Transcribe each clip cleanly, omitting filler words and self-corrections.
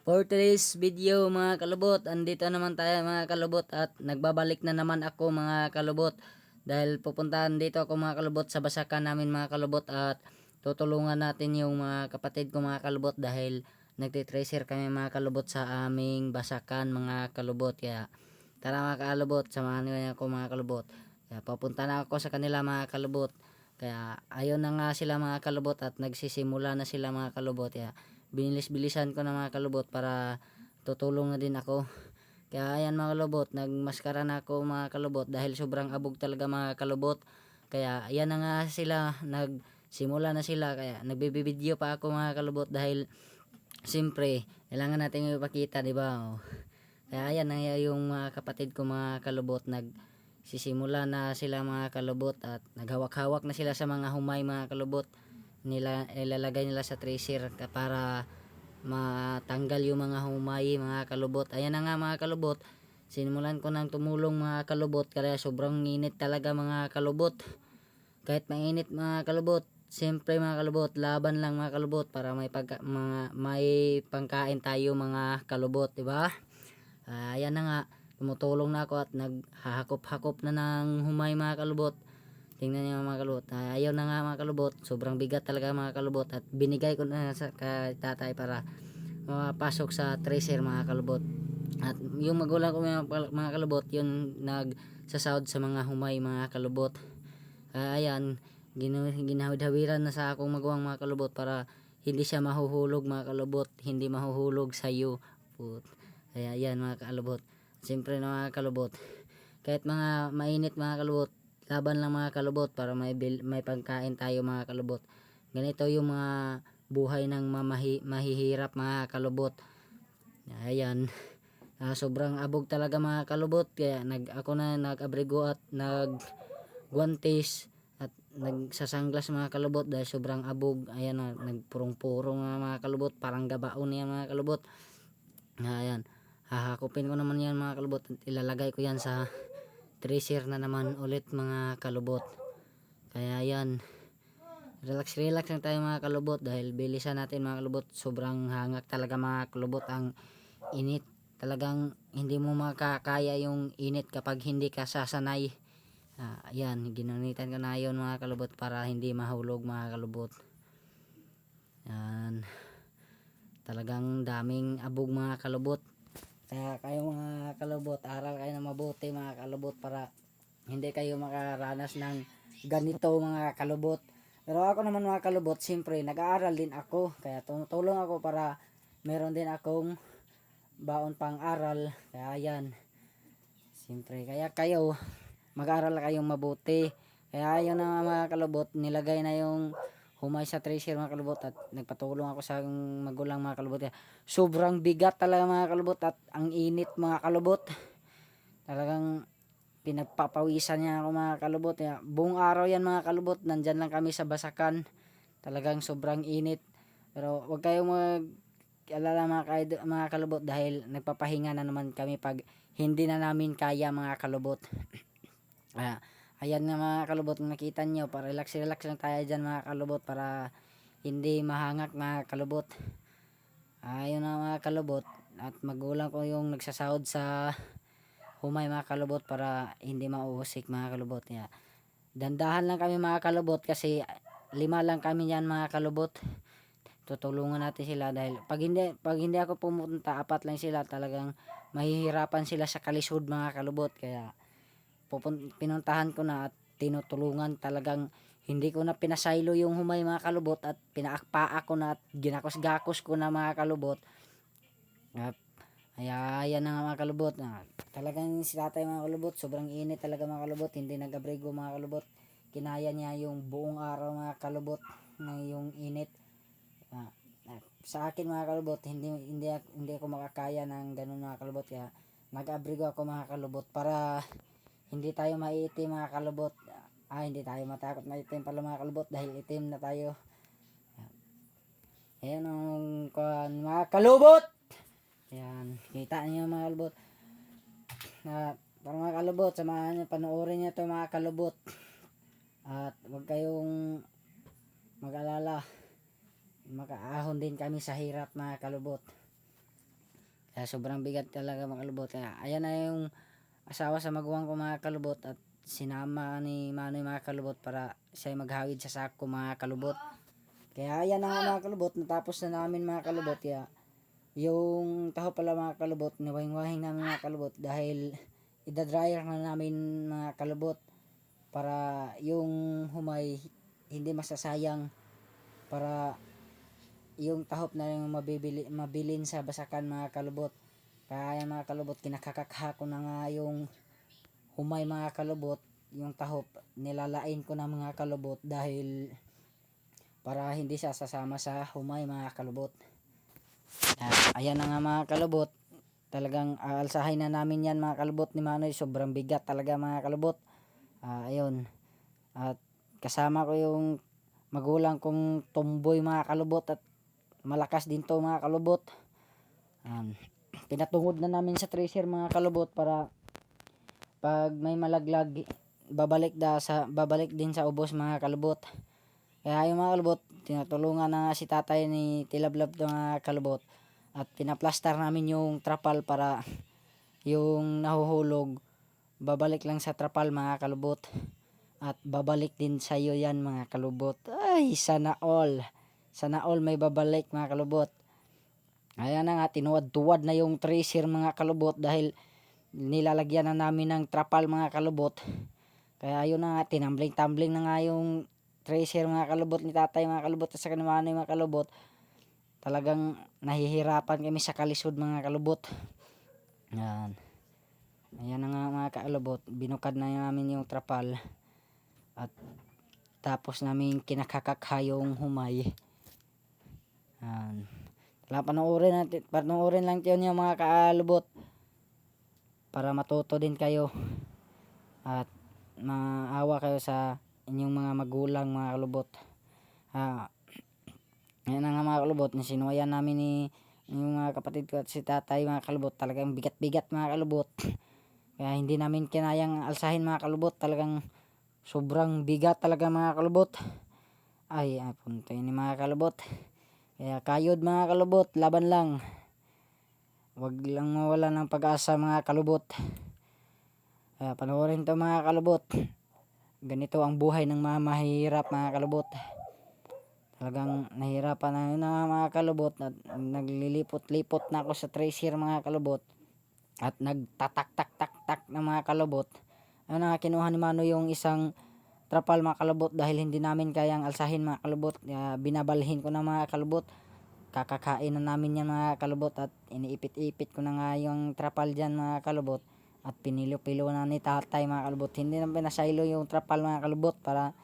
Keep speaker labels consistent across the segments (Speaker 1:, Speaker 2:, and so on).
Speaker 1: For today's video mga kalubot, andito naman tayo mga kalubot at nagbabalik na naman ako mga kalubot. Dahil pupuntahan dito ako mga kalubot sa basakan namin mga kalubot at tutulungan natin yung mga kapatid ko mga kalubot dahil nagtitracer kami mga kalubot sa aming basakan mga kalubot. Kaya tara mga kalubot, samahan niyo ako mga kalubot. Kaya papunta na ako sa kanila mga kalubot. Kaya ayun na nga sila mga kalubot at nagsisimula na sila mga kalubot. Kaya binilis-bilisan ko na mga kalubot para tutulong na din ako. Kaya ayan mga kalubot, nagmaskara na ako mga kalubot dahil sobrang abog talaga mga kalubot. Kaya ayan na nga sila, nagsimula na sila. Kaya nagbibideo pa ako mga kalubot dahil siyempre kailangan natin ipakita, di ba? Oh. Kaya ayan na yung mga kapatid ko mga kalubot, nagsisimula na sila mga kalubot at naghawak-hawak na sila sa mga humay mga kalubot. Ilalagay nila sa tracer para matanggal yung mga humay mga kalubot. Ayan na nga mga kalubot, sinimulan ko nang tumulong mga kalubot kaya sobrang init talaga mga kalubot. Kahit mainit mga kalubot, siyempre mga kalubot, laban lang mga kalubot para may pangkain tayo mga kalubot, di ba? Ayan na nga, tumutulong na ako at naghahakop-hakop na ng humay mga kalubot. Tingnan niyo mga kalubot. Ayaw na nga mga kalubot. Sobrang bigat talaga mga kalubot. At binigay ko na sa tatay para mapasok sa tracer mga kalubot. At yung magulang ko mga kalubot, yun nagsasahod sa mga humay mga kalubot. Ayan, ginahawid-hawiran na sa akong maguwang mga kalubot para hindi siya mahuhulog mga kalubot. Hindi mahuhulog sa iyo. Kaya ayan mga kalubot. Siyempre na mga kalubot. Kahit mga mainit mga kalubot, laban lang mga kalubot para may pagkain tayo mga kalubot. Ganito yung mga buhay ng mahihirap mga kalubot. Ayan, sobrang abog talaga mga kalubot. Kaya ako na nag-abrigo at nag-guantes at nagsasanglas mga kalubot dahil sobrang abog. Ayan, nagpurong-purong mga kalubot, parang gabaon niya mga kalubot. Ayan, hahakupin ko naman yan mga kalubot at ilalagay ko yan sa tracer na naman ulit mga kalubot. Kaya yan, relax lang tayo mga kalubot dahil bilisan natin mga kalubot. Sobrang hangak talaga mga kalubot ang init. Talagang hindi mo makakaya yung init kapag hindi ka sasanay. Ayan, ginamitan ko na yun mga kalubot para hindi mahulog mga kalubot. Yan, talagang daming abog mga kalubot. Kaya kayo mga kalubot, aral kayo na mabuti mga kalubot para hindi kayo makaranas ng ganito mga kalubot. Pero ako naman mga kalubot, siyempre nag-aaral din ako. Kaya tumutulong ako para meron din akong baon pang aral. Kaya yan, siyempre kaya kayo mag-aaral kayong mabuti. Kaya yun na mga kalubot, nilagay na yung humay sa tracer mga kalubot at nagpatulong ako sa magulang mga kalubot. Sobrang bigat talaga mga kalubot at ang init mga kalubot. Talagang pinagpapawisan niya ako mga kalubot. Buong araw yan mga kalubot, nandyan lang kami sa basakan. Talagang sobrang init. Pero wag kayong mag-alala mga kalubot dahil nagpapahinga na naman kami pag hindi na namin kaya mga kalubot. Ayan nga mga kalubot, nakita nyo, para relax lang tayo dyan mga kalubot para hindi mahangak mga kalubot. Ayun na mga kalubot, at magulang ko yung nagsasahod sa humay mga kalubot para hindi mauusik mga kalubot. Dandahan lang kami mga kalubot kasi 5 lang kami yan mga kalubot. Tutulungan natin sila dahil pag hindi ako pumunta, 4 lang sila, talagang mahihirapan sila sa kalisod mga kalubot. Kaya pinuntahan ko na at tinutulungan. Talagang hindi ko na pinasaylo yung humay mga kalubot at pinaakpaa ko na at ginakos-gakos ko na mga kalubot. At ayan na nga mga kalubot. Talagang si tatay mga kalubot, sobrang init talaga mga kalubot. Hindi nag-abrigo mga kalubot. Kinaya niya yung buong araw mga kalubot na yung init. Sa akin mga kalubot, hindi ako makakaya ng ganun mga kalubot. Kaya nag-abrigo ako mga kalubot para hindi tayo maiitim mga kalubot. Hindi tayo matakot na itim pala mga kalubot dahil itim na tayo. Ayan ang mga kalubot. Ayan, kita niyo mga kalubot. Para mga kalubot, samahan niyo, panoorin niyo ito mga kalubot. At huwag kayong mag-alala, makaahon din kami sa hirap mga kalubot. Kaya sobrang bigat talaga mga kalubot. Kaya ayan na yung asawa sa maguwang ko mga kalubot, at sinama ni Manoy mga kalubot para siya maghawid sa sako mga kalubot. Kaya ayan na nga mga kalubot, natapos na namin mga kalubot. Kaya yung taho pala mga kalubot, niwahing-wahing namin mga kalubot dahil idadryer na namin mga kalubot para yung humay hindi masasayang, para yung tahop na yung mabilin sa basakan mga kalubot. Kaya yan mga kalubot, kinakakakha ko na nga yung humay mga kalubot, yung tahop nilalain ko na mga kalubot dahil para hindi siya sasama sa humay mga kalubot. Ayan na nga mga kalubot, talagang aalsahin na namin yan mga kalubot ni Manoy. Sobrang bigat talaga mga kalubot. Ayun, at kasama ko yung magulang kong tomboy mga kalubot, at malakas din to mga kalubot. Pinatungod na namin sa tracer mga kalubot para pag may malaglag babalik din sa ubos mga kalubot. Kaya yung mga kalubot, tinutulungan na si tatay ni Tilablab ng mga kalubot, at pinaplastar namin yung trapal para yung nahuhulog babalik lang sa trapal mga kalubot, at babalik din sa iyo yan mga kalubot. Ay, sana all may babalik mga kalubot. Ayan na nga, tinuwad-tuwad na yung tracer mga kalubot dahil nilalagyan na namin ng trapal mga kalubot. Kaya ayun na nga, tinambling-tambling na nga yung tracer mga kalubot ni tatay mga kalubot at sa kanimano mga kalubot. Talagang nahihirapan kami sa kalisod mga kalubot. Ayan. Ayan na nga mga kalubot, binukad na namin yung trapal at tapos namin kinakakakha yung humay. Ayan. Panoorin lang yun yung mga kalubot para matuto din kayo at maawa kayo sa inyong mga magulang mga kalubot. Ayan na nga mga kalubot, sinuwayan namin ni yung mga kapatid ko at si tatay mga kalubot. Talagang bigat-bigat mga kalubot. Kaya hindi namin kinayang alsahin mga kalubot. Talagang sobrang bigat talaga mga kalubot. Ay, punta ni mga kalubot. Kaya kayod mga kalubot, laban lang. Wag lang mawala ng pag-asa mga kalubot. Kaya panoorin to mga kalubot. Ganito ang buhay ng mga mahirap mga kalubot. Talagang nahirapan na mga kalubot at naglilipot-lipot na ako sa tracer mga kalubot at nagtatak-tak-tak-tak na mga kalubot. Ayun na, kinuha ni Mano yung isang trapal mga kalubot dahil hindi namin kayang alsahin mga kalubot. Binabalhin ko na mga kalubot, kakakain na namin yan mga kalubot, at iniipit-ipit ko na nga yung trapal dyan mga kalubot at pinilo-pilo na ni tatay mga kalubot. Hindi na pinasaylo yung trapal mga kalubot para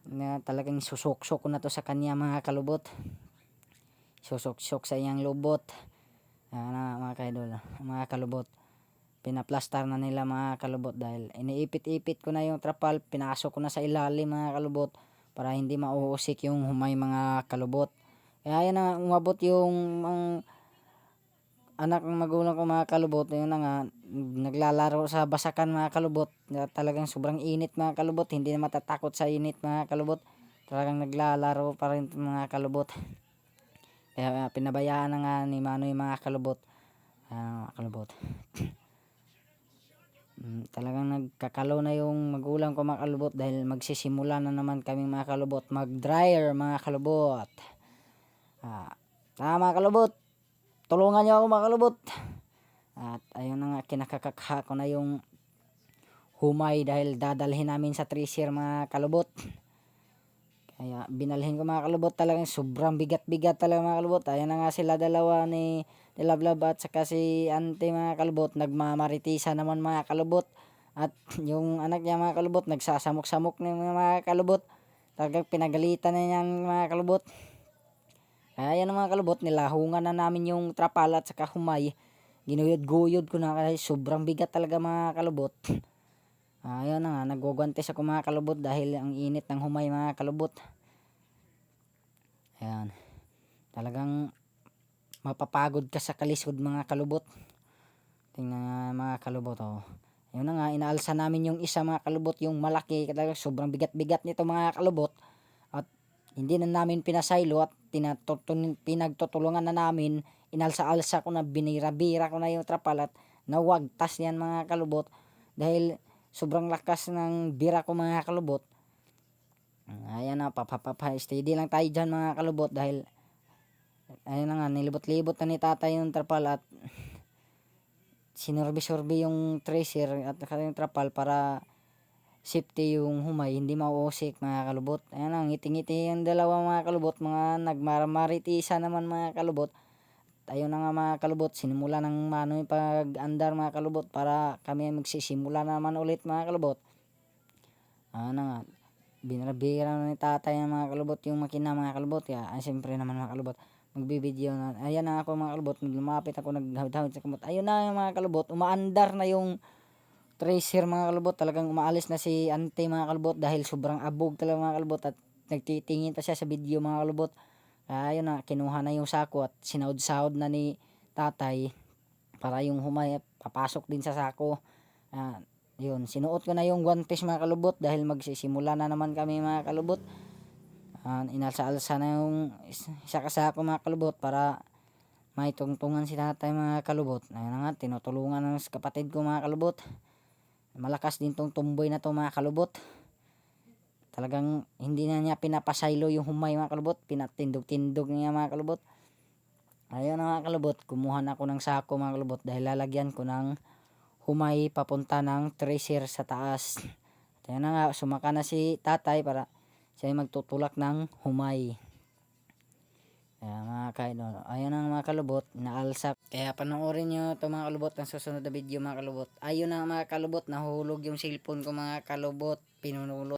Speaker 1: na talagang susok-sok ko na to sa kanya mga kalubot. Susok-sok sa iyang lubot. Mga kaidol, mga kalubot, pinaplastar na nila mga kalubot dahil iniipit-ipit ko na yung trapal, pinasok ko na sa ilalim mga kalubot para hindi mauusik yung humay mga kalubot. Kaya yan na, umabot yung anak ng magulang ko mga kalubot. Yun na nga, naglalaro sa basakan mga kalubot. Talagang sobrang init mga kalubot, hindi na matatakot sa init mga kalubot. Talagang naglalaro pa rin mga kalubot. Kaya pinabayaan na nga ni Manoy mga kalubot. Kalubot. Talagang nagkakalo na yung magulang ko mga kalubot dahil magsisimula na naman kami mga kalubot mag-dryer mga kalubot. Mga kalubot, tulungan nyo ako mga kalubot. At ayun na nga, kinakakakha ko na yung humay dahil dadalhin namin sa tracer mga kalubot. Kaya binalhin ko mga kalubot, talagang sobrang bigat-bigat talaga mga kalubot. Ayan na nga sila dalawa ni Lablab at saka si Ante mga kalubot, nagmamaritisa naman mga kalubot. At yung anak niya mga kalubot, nagsasamok-samok na mga kalubot. Talagang pinagalitan na niya mga kalubot. Kaya yan mga kalubot, nilahungan na namin yung trapal at saka humay. Ginuyod-guyod ko na kasi sobrang bigat talaga mga kalubot. Ayun na nga, nagwagwantes ako mga kalubot dahil ang init ng humay mga kalubot. Ayan. Talagang mapapagod ka sa kalisod mga kalubot. Tingnan mga kalubot. Ayun na nga, inaalsa namin yung isa mga kalubot, yung malaki. Talagang sobrang bigat-bigat nito mga kalubot. At hindi na namin pinasaylo at pinagtutulungan na namin. inalsa-alsa ko na, binira-bira ko na yung trapal at nawagtas yan mga kalubot dahil sobrang lakas ng bira ko mga kalubot. Ayan na, steady lang tayo dyan mga kalubot dahil ayun na nga, nilibot-libot na ni tatay yung trapal at sinurbi-surbi yung tracer at yung trapal para safety yung humay, hindi mauusik mga kalubot. Ayan na, ngiti-ngiti yung dalawa mga kalubot, mga nagmaramaritiisa naman mga kalubot. Ayun na nga mga kalubot, sinimula ng mano yung pag-andar mga kalubot para kami magsisimula naman ulit mga kalubot. Ayan na nga, binabira na ni tatay ng mga kalubot yung makina mga kalubot. Siyempre naman mga kalubot, magbibideo na. Ayan na ako mga kalubot, lumapit ako, naghawid-hawid sa kamot. Ayun na yung mga kalubot, umaandar na yung tracer mga kalubot. Talagang umaalis na si ante mga kalubot dahil sobrang abog talaga mga kalubot at nagtitingin pa siya sa video mga kalubot. Ayun na, kinuha na yung sako at sinahod-sahod na ni tatay para yung humay papasok din sa sako. Yun, sinuot ko na yung guantes mga kalubot dahil magsisimula na naman kami mga kalubot. Inalsa-alsa na yung isa kasako mga kalubot para may tungtungan si tatay mga kalubot. Ayun na nga, tinutulungan ng kapatid ko mga kalubot. Malakas din tong tumboy na to mga kalubot. Talagang hindi na niya pinapasaylo yung humay mga kalubot, pinatindog-tindog niya mga kalubot. Ayun na mga kalubot, kumuha na ako ng sako mga kalubot dahil lalagyan ko ng humay papunta ng tracer sa taas. At ayun na nga, sumaka na si tatay para siya magtutulak ng humay. Kaya mga kaidol, ayun ang mga kalubot, naalsa. Kaya panoorin nyo ito mga kalubot ng susunod na video mga kalubot. Ayun na mga kalubot, nahuhulog yung cellphone ko mga kalubot, pinunulot.